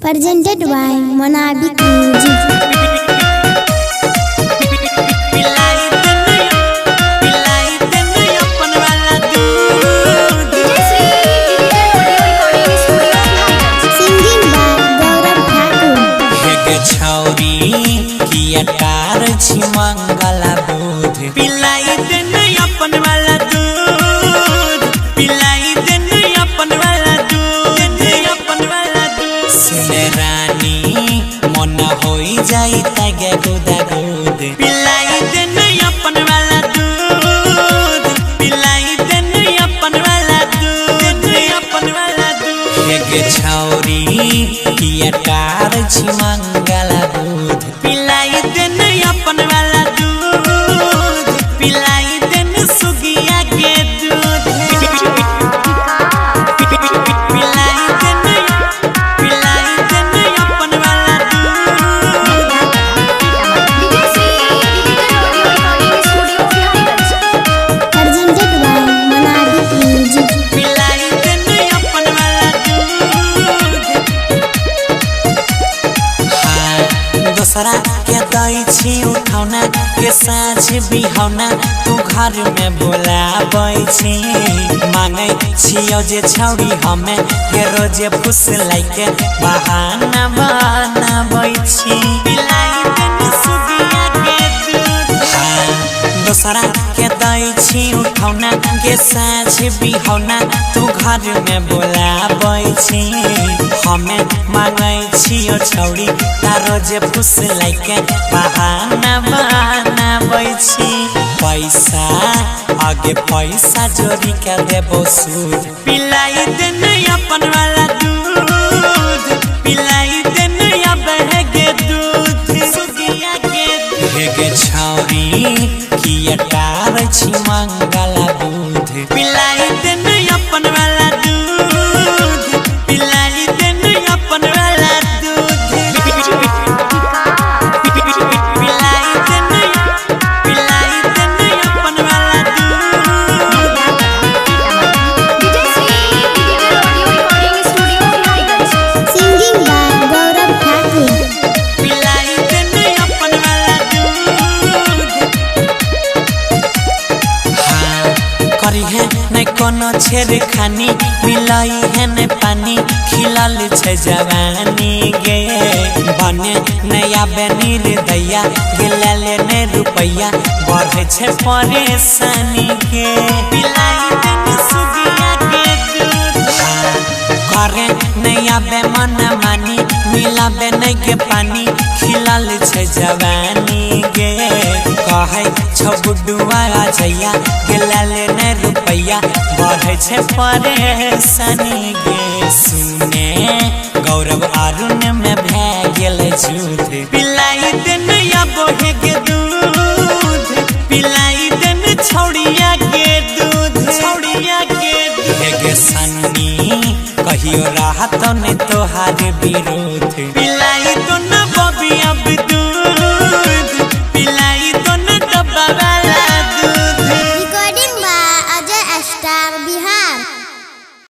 Presented by Monabic Music. मंगला दूध पिलाई देन अपन वाला दूध पिलाई देन अपन वाला दूध अपन वाला दूध सुने रानी मन होई जाई तगे गुदा दूध पिलाई देन अपन वाला दूध पिलाई देन अपन वाला दूध अपन वाला दूध एक छौरी किया कार छी मंगला दूध पिलाई देन अपन वाला दूध पिलाई देन सुगिया के दूध पिलाई देन अपन वाला दूध Presented by Monabic Music. पिलाई देन अपन वाला दूध दोसरा के दई छी उठौना के साँझ बिहौना तू घर में बोलाबै छी मांगे छियो जे छौरी हमें के रोजे फुस लाइके बहाना बनाबै छी पिलाई देन सुगिया के दूध दोसरा के दई छी उठौना के साँझ बिहौना तू घर में बोलाबै छी हमें मांगे छियो छौरी तारो जे फुस लाइके बहाना बनाबै छी पैसा आगे पैसा जोड़ी के देबो सूद पिलाई देन अपन वाला दूध पिलाई देन अब के दूध सुगिया के हेगे छौरी किया टार छी मंगला दूध पिलाई देन अपन वाला दूध पिलाई देन अपन वाला दूध पिलाई देन अपन वाला दूध Singing by Gaurav Thakur. पिलाई देन अपन वाला दूध करी है नहीं कोनो छेड़ खानी मिलाई है नहीं पानी खिलल छै जवानी गे बने नया बेनीर दैया गिलले ने रुपैया बढ़े छै परेशानी के पिलाई देन सुगिया के दूध करे नया बेमन मानी मिला बे नहीं के पानी खिलल छै जवानी गे कहे छौ गुड्डुआ जैया गिलले ने रुपैया बढ़े छै परेशानी गे सुने गौरव अरुण में भे गेल झूठ पिलाई देन अब के दूध पिलाई देन छौड़िया के दूध छौड़िया के दूध गे सन्नी कहियो राहत ने तोहार बिरू